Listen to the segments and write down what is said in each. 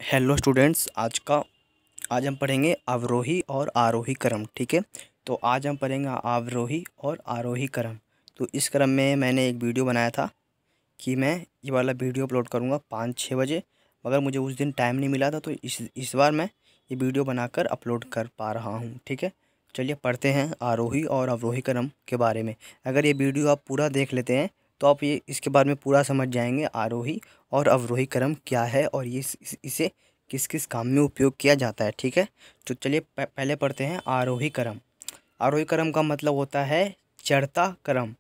Hello students, आज हम पढ़ेंगे अवरोही और आरोही क्रम। ठीक है, तो आज हम पढ़ेंगे अवरोही और आरोही क्रम। तो इस क्रम में मैंने एक वीडियो बनाया था कि मैं ये वाला वीडियो अपलोड करूँगा 5-6 बजे, मगर मुझे उस दिन टाइम नहीं मिला था, तो इस बार मैं ये वीडियो बनाकर अपलोड कर पा रहा हूँ। ठीक है, चलिए पढ़ते हैं आरोही और अवरोही क्रम के बारे में। अगर ये वीडियो आप पूरा देख लेते हैं तो आप ये इसके बारे में पूरा समझ जाएंगे आरोही और अवरोही क्रम क्या है और ये इसे किस किस काम में उपयोग किया जाता है। ठीक है, तो चलिए पहले पढ़ते हैं आरोही क्रम। आरोही क्रम का मतलब होता है चढ़ता क्रम।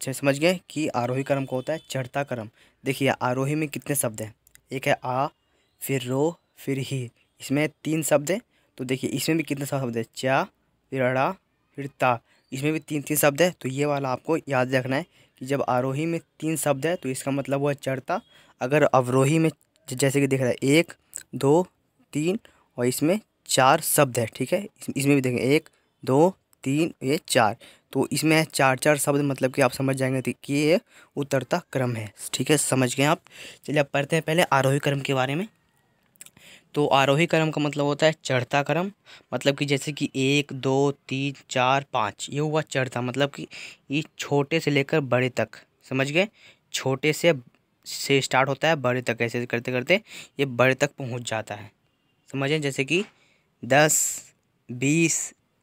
समझ गए कि आरोही क्रम को होता है चढ़ता क्रम। देखिए आरोही में कितने शब्द हैं, एक है आ, फिर रो, फिर ही। इसमें 3 शब्द हैं। तो देखिए इसमें भी कितने शब्द है, चा, फिर अड़ा, फिर ता। इसमें भी 3-3 शब्द है। तो ये वाला आपको याद रखना है कि जब आरोही में 3 शब्द है तो इसका मतलब हुआ चढ़ता। अगर अवरोही में जैसे कि दिख रहा है 1, 2, 3 और इसमें 4 शब्द है। ठीक है, इसमें भी देखें 1, 2, 3, ये 4। तो इसमें है 4-4 शब्द, मतलब कि आप समझ जाएंगे कि ये उतरता क्रम है। ठीक है, समझ गए आप। चलिए अब पढ़ते हैं पहले आरोही क्रम के बारे में। तो आरोही क्रम का मतलब होता है चढ़ता क्रम। मतलब कि जैसे कि 1, 2, 3, 4, 5 ये हुआ चढ़ता, मतलब कि ये छोटे से लेकर बड़े तक। समझ गए, छोटे से स्टार्ट होता है बड़े तक, ऐसे करते करते ये बड़े तक पहुंच जाता है। समझें, जैसे कि 10, 20,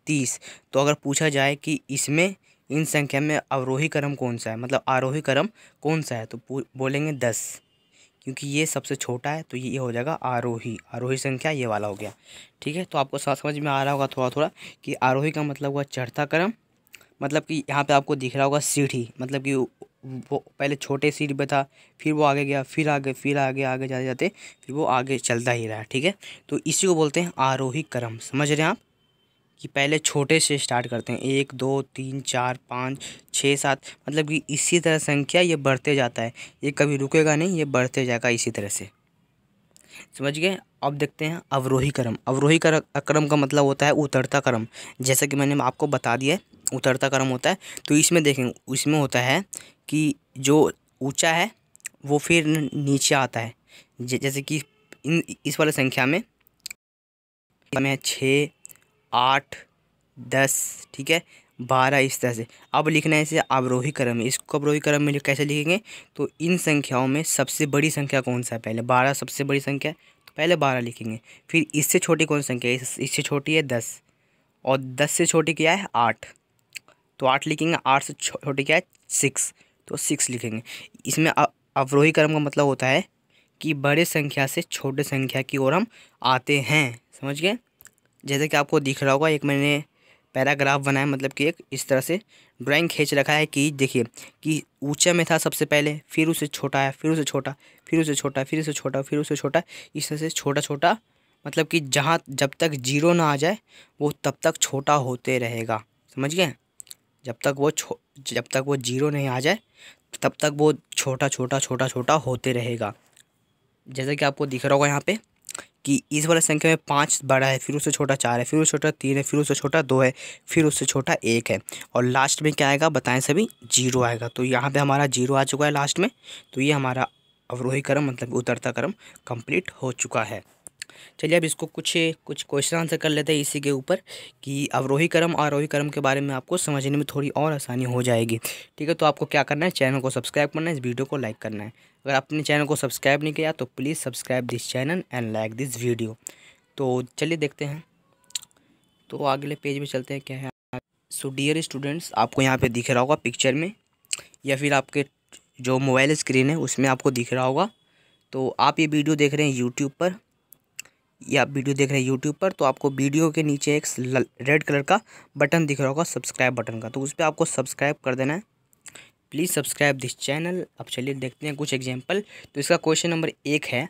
30। तो अगर पूछा जाए कि इसमें इन संख्या में अवरोही क्रम कौन सा है, मतलब आरोही क्रम कौन सा है, तो बोलेंगे 10, क्योंकि ये सबसे छोटा है। तो ये हो जाएगा आरोही। आरोही संख्या ये वाला हो गया। ठीक है, तो आपको समझ में आ रहा होगा थोड़ा थोड़ा कि आरोही का मतलब हुआ चढ़ता क्रम। मतलब कि यहाँ पे आपको दिख रहा होगा सीढ़ी, मतलब कि वो पहले छोटे सीढ़ी पे था, फिर वो आगे गया, फिर आगे, फिर आगे, आगे जाते जाते फिर वो आगे चलता ही रहा। ठीक है, तो इसी को बोलते हैं आरोही क्रम। समझ रहे हैं आप कि पहले छोटे से स्टार्ट करते हैं, 1, 2, 3, 4, 5, 6, 7, मतलब कि इसी तरह संख्या ये बढ़ते जाता है, ये कभी रुकेगा नहीं, ये बढ़ते जाएगा इसी तरह से। समझ गए। अब देखते हैं अवरोही क्रम। अवरोही क्रम का मतलब होता है उतरता क्रम। जैसा कि मैंने आपको बता दिया है, उतरता क्रम होता है। तो इसमें देखें, इसमें होता है कि जो ऊंचा है वो फिर नीचे आता है। जैसे कि इस वाले संख्या में 6, 8, 10, ठीक है, 12, इस तरह से। अब लिखना है इसे अवरोही क्रम में। इसको अवरोही क्रम में कैसे लिखेंगे, तो इन संख्याओं में सबसे बड़ी संख्या कौन सा है, पहले 12 सबसे बड़ी संख्या है, तो पहले 12 लिखेंगे। फिर इससे छोटी कौन सी संख्या है, इससे छोटी है 10, और 10 से छोटी क्या है 8, तो 8 लिखेंगे। 8 से छोटी क्या है 6, तो 6 लिखेंगे। इसमें अवरोही क्रम का मतलब होता है कि बड़े संख्या से छोटे संख्या की ओर हम आते हैं। समझ गए। जैसे कि आपको दिख रहा होगा, एक मैंने पैराग्राफ बनाया, मतलब कि एक इस तरह से ड्राइंग खींच रखा है कि देखिए कि ऊंचा में था सबसे पहले, फिर उसे छोटा है, फिर उसे छोटा, फिर उसे छोटा, फिर उसे छोटा, फिर उसे छोटा, इस तरह से छोटा छोटा। मतलब कि जहाँ जब तक जीरो ना आ जाए वो तब तक छोटा होते रहेगा। समझ गए, जब तक वो जीरो नहीं आ जाए तब तक वो छोटा छोटा छोटा छोटा होते रहेगा। जैसे कि आपको दिख रहा होगा यहाँ पे कि इस वाले संख्या में 5 बड़ा है, फिर उससे छोटा 4 है, फिर उससे छोटा 3 है, फिर उससे छोटा 2 है, फिर उससे छोटा 1 है, और लास्ट में क्या आएगा बताएं, सभी 0 आएगा। तो यहाँ पे हमारा 0 आ चुका है लास्ट में। तो ये हमारा अवरोही क्रम, मतलब उतरता क्रम कंप्लीट हो चुका है। चलिए अब इसको कुछ कुछ क्वेश्चन आंसर कर लेते हैं इसी के ऊपर कि अवरोही क्रम आरोही क्रम के बारे में आपको समझने में थोड़ी और आसानी हो जाएगी। ठीक है, तो आपको क्या करना है, चैनल को सब्सक्राइब करना है, इस वीडियो को लाइक करना है। अगर आपने चैनल को सब्सक्राइब नहीं किया तो please subscribe this channel and like this video. तो चलिए देखते हैं, तो अगले पेज में चलते हैं क्या है। सो डियर स्टूडेंट्स, आपको यहाँ पे दिख रहा होगा पिक्चर में, या फिर आपके जो मोबाइल स्क्रीन है उसमें आपको दिख रहा होगा। तो आप ये वीडियो देख रहे हैं यूट्यूब पर, या आप वीडियो देख रहे हैं यूट्यूब पर, तो आपको वीडियो के नीचे एक रेड कलर का बटन दिख रहा होगा, सब्सक्राइब बटन का, तो उस पर आपको सब्सक्राइब कर देना है। Please subscribe this channel. अब चलिए देखते हैं कुछ एग्जाम्पल। तो इसका क्वेश्चन नंबर 1 है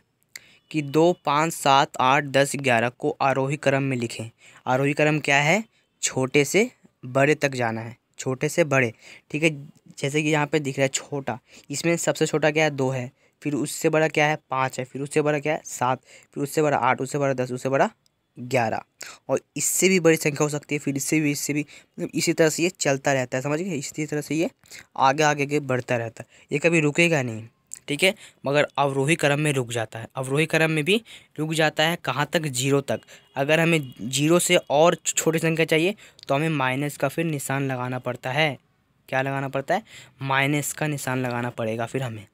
कि 2, 5, 7, 8, 10, 11 को आरोही क्रम में लिखें। आरोही क्रम क्या है, छोटे से बड़े तक जाना है, छोटे से बड़े। ठीक है, जैसे कि यहाँ पे दिख रहा है छोटा, इसमें सबसे छोटा क्या है 2 है, फिर उससे बड़ा क्या है 5 है, फिर उससे बड़ा क्या है 7, फिर उससे बड़ा 8, उससे बड़ा 10, उससे बड़ा 11, और इससे भी बड़ी संख्या हो सकती है, फिर इससे भी, मतलब इसी तरह से ये चलता रहता है। समझ गए, इसी तरह से ये आगे आगे बढ़ता रहता है, ये कभी रुकेगा नहीं, ठीक है, मगर अवरोही क्रम में रुक जाता है। अवरोही क्रम में भी रुक जाता है कहाँ तक, 0 तक। अगर हमें 0 से और छोटी संख्या चाहिए तो हमें माइनस का फिर निशान लगाना पड़ता है। क्या लगाना पड़ता है? माइनस का निशान लगाना पड़ेगा फिर हमें।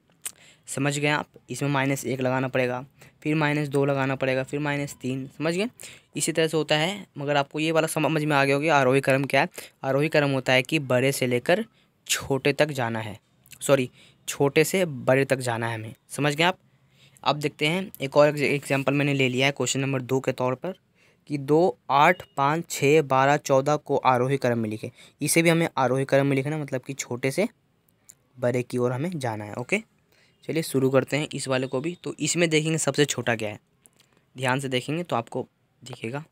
समझ गए आप? इसमें -1 लगाना पड़ेगा, फिर -2 लगाना पड़ेगा, फिर -3। समझ गए? इसी तरह से होता है। मगर आपको ये वाला समझ में आ गया होगा आरोही क्रम क्या है। आरोही क्रम होता है कि बड़े से लेकर छोटे तक जाना है, सॉरी छोटे से बड़े तक जाना है हमें। समझ गए आप? अब देखते हैं एक और एग्जाम्पल मैंने ले लिया है क्वेश्चन नंबर 2 के तौर पर कि 2, 8, 5, 6, 12, 14 को आरोही क्रम में लिखे। इसे भी हमें आरोही क्रम में लिखना, मतलब कि छोटे से बड़े की ओर हमें जाना है। ओके, चलिए शुरू करते हैं इस वाले को भी। तो इसमें देखेंगे सबसे छोटा क्या है, ध्यान से देखेंगे तो आपको दिखेगा।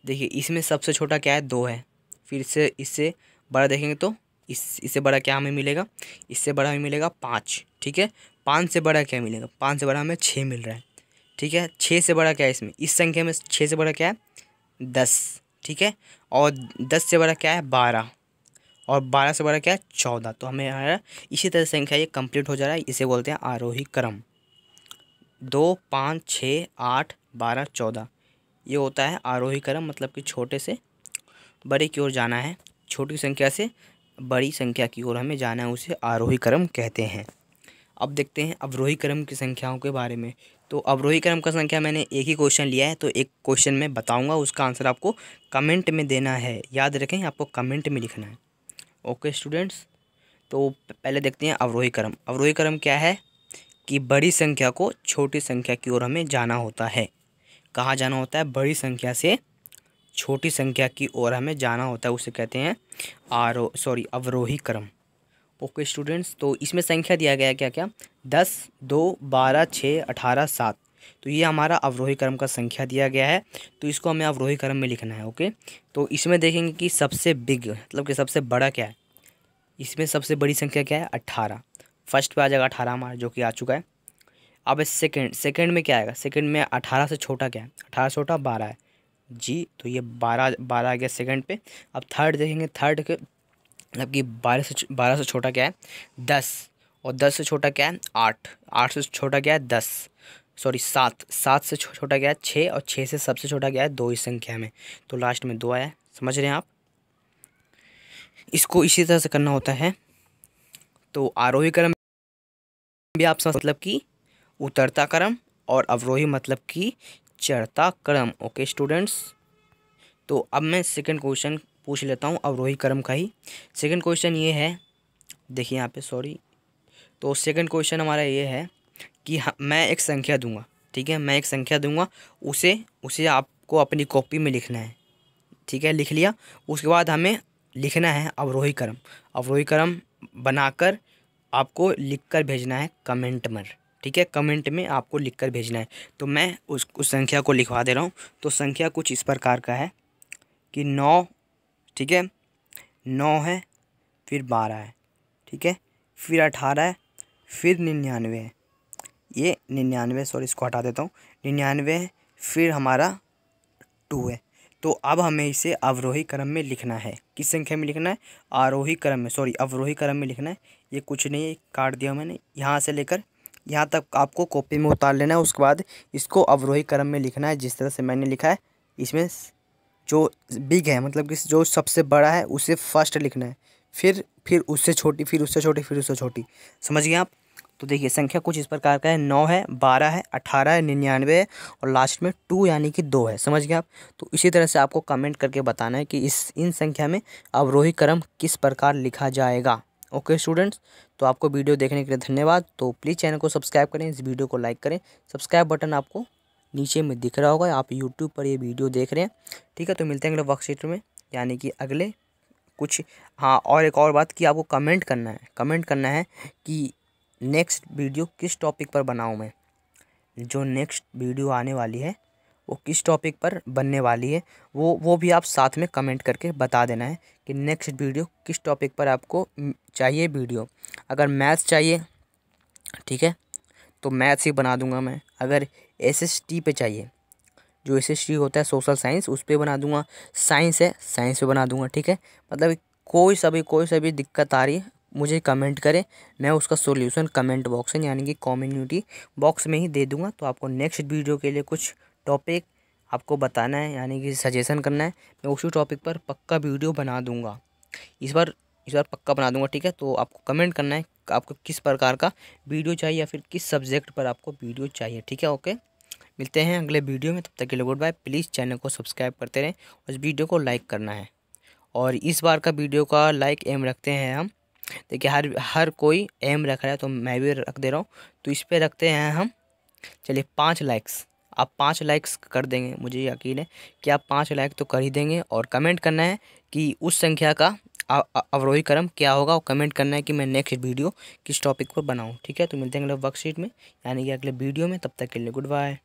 देखिए इसमें सबसे छोटा क्या है, 2 है। फिर इससे बड़ा देखेंगे तो इससे बड़ा क्या हमें मिलेगा, इससे बड़ा हमें मिलेगा 5। ठीक है, 5 से बड़ा क्या मिलेगा, 5 से बड़ा हमें 6 मिल रहा है। ठीक है, 6 से बड़ा क्या है इसमें, इस संख्या में 6 से बड़ा क्या है, 10। ठीक है, और 10 से बड़ा क्या है, 12, और 12 से बड़ा क्या है, 14। तो हमें हमारा इसी तरह संख्या ये कंप्लीट हो जा रहा है। इसे बोलते हैं आरोही क्रम। 2, 5, 6, 8, 12, 14 ये होता है आरोही क्रम, मतलब कि छोटे से बड़े की ओर जाना है। छोटी संख्या से बड़ी संख्या की ओर हमें जाना है, उसे आरोही क्रम कहते हैं। अब देखते हैं अवरोही क्रम की संख्याओं के बारे में। तो अवरोही क्रम का संख्या मैंने एक ही क्वेश्चन लिया है, तो एक क्वेश्चन में बताऊंगा, उसका आंसर आपको कमेंट में देना है। याद रखें, आपको कमेंट में लिखना है। ओके स्टूडेंट्स, तो पहले देखते हैं अवरोही क्रम। अवरोही क्रम क्या है कि बड़ी संख्या को छोटी संख्या की ओर हमें जाना होता है। कहाँ जाना होता है, बड़ी संख्या से छोटी संख्या की ओर हमें जाना होता है, उसे कहते हैं अवरोही क्रम। ओके स्टूडेंट्स, तो इसमें संख्या दिया गया है क्या क्या, 10, 2, 12, 6, 18, 7। तो ये हमारा अवरोही क्रम का संख्या दिया गया है, तो इसको हमें अवरोही क्रम में लिखना है। ओके, तो इसमें देखेंगे कि सबसे बिग मतलब कि सबसे बड़ा क्या है। इसमें सबसे बड़ी संख्या क्या है, 18। फर्स्ट पे आ जाएगा 18 हमारा, जो कि आ चुका है। अब सेकंड में क्या आएगा, सेकंड में 18 से छोटा क्या है, 18 से छोटा 12 है जी, तो ये 12 आ गया सेकंड पे। अब थर्ड देखेंगे, थर्ड के मतलब कि 12 से छोटा क्या है, 10, और 10 से छोटा क्या है, 8, 8 से छोटा क्या है, 10, सॉरी 7, 7 से छोटा क्या है, 6, और 6 से सबसे छोटा क्या है, 2 इस संख्या में। तो लास्ट में 2 आया है। समझ रहे हैं आप? इसको इसी तरह से करना होता है। तो आरोही क्रम भी आप समझ, मतलब कि उतरता क्रम, और अवरोही मतलब कि चढ़ता क्रम। ओके स्टूडेंट्स, तो अब मैं सेकंड क्वेश्चन पूछ लेता हूँ अवरोही क्रम का ही। सेकंड क्वेश्चन ये है, देखिए यहाँ पे, सॉरी। तो सेकंड क्वेश्चन हमारा ये है कि मैं एक संख्या दूंगा। ठीक है, मैं एक संख्या दूंगा, उसे आपको अपनी कॉपी में लिखना है। ठीक है, लिख लिया। उसके बाद हमें लिखना है अवरोही क्रम। अवरोही क्रम बनाकर आपको लिखकर भेजना है कमेंट में। ठीक है, कमेंट में आपको लिखकर भेजना है। तो मैं उस संख्या को लिखवा दे रहा हूँ। तो संख्या कुछ इस प्रकार का है कि 9, ठीक है, 9 है, फिर 12 है, ठीक है, फिर 18 है, फिर 99 है, ये 99, सॉरी इसको हटा देता हूँ, 99 है, फिर हमारा 2 है। तो अब हमें इसे अवरोही क्रम में लिखना है। किस संख्या में लिखना है, आरोही क्रम में, सॉरी अवरोही क्रम में लिखना है। ये कुछ नहीं है, काट दिया मैंने, यहाँ से लेकर यहाँ तक आपको कॉपी में उतार लेना है। उसके बाद इसको अवरोही क्रम में लिखना है जिस तरह से मैंने लिखा है। इसमें जो बिग है, मतलब कि जो सबसे बड़ा है, उसे फर्स्ट लिखना है, फिर उससे छोटी, फिर उससे छोटी, फिर उससे छोटी। समझ गए आप? तो देखिए संख्या कुछ इस प्रकार का है, 9 है, 12 है, 18 है, 99 है, और लास्ट में 2 यानी कि 2 है। समझ गए आप? तो इसी तरह से आपको कमेंट करके बताना है कि इन संख्या में अवरोही क्रम किस प्रकार लिखा जाएगा। ओके स्टूडेंट्स, तो आपको वीडियो देखने के लिए धन्यवाद। तो प्लीज़ चैनल को सब्सक्राइब करें, इस वीडियो को लाइक करें। सब्सक्राइब बटन आपको नीचे में दिख रहा होगा, आप यूट्यूब पर ये वीडियो देख रहे हैं। ठीक है, तो मिलते हैं अगले वर्कशीट में, यानी कि अगले कुछ। हाँ, और एक और बात कि आपको कमेंट करना है कि नेक्स्ट वीडियो किस टॉपिक पर बनाऊँ मैं। जो नेक्स्ट वीडियो आने वाली है वो किस टॉपिक पर बनने वाली है, वो भी आप साथ में कमेंट करके बता देना है कि नेक्स्ट वीडियो किस टॉपिक पर आपको चाहिए वीडियो। अगर मैथ्स चाहिए, ठीक है, तो मैथ्स ही बना दूंगा मैं। अगर SST पे चाहिए, जो SST होता है सोशल साइंस, उस पर बना दूंगा। साइंस है, साइंस पे बना दूंगा। ठीक है, मतलब कोई सा भी दिक्कत आ रही है, मुझे कमेंट करें, मैं उसका सॉल्यूशन कमेंट बॉक्स में यानी कि कम्युनिटी बॉक्स में ही दे दूंगा। तो आपको नेक्स्ट वीडियो के लिए कुछ टॉपिक आपको बताना है यानी कि सजेशन करना है, मैं उसी टॉपिक पर पक्का वीडियो बना दूंगा। इस बार पक्का बना दूंगा, ठीक है। तो आपको कमेंट करना है आपको किस प्रकार का वीडियो चाहिए या फिर किस सब्जेक्ट पर आपको वीडियो चाहिए, ठीक है। ओके, मिलते हैं अगले वीडियो में, तब तक के लिए गुड बाय। प्लीज़ चैनल को सब्सक्राइब करते रहें और इस वीडियो को लाइक करना है। और इस बार का वीडियो का लाइक एम रखते हैं हम, देखिए हर कोई एम रख रहा है तो मैं भी रख दे रहा हूँ। तो इस पर रखते हैं हम, चलिए 5 लाइक्स। आप 5 लाइक्स कर देंगे, मुझे यकीन है कि आप 5 लाइक तो कर ही देंगे। और कमेंट करना है कि उस संख्या का अवरोही क्रम क्या होगा, और कमेंट करना है कि मैं नेक्स्ट वीडियो किस टॉपिक पर बनाऊँ, ठीक है। तो मिलते हैं अगले वर्कशीट में यानी कि अगले वीडियो में, तब तक के लिए गुड बाय।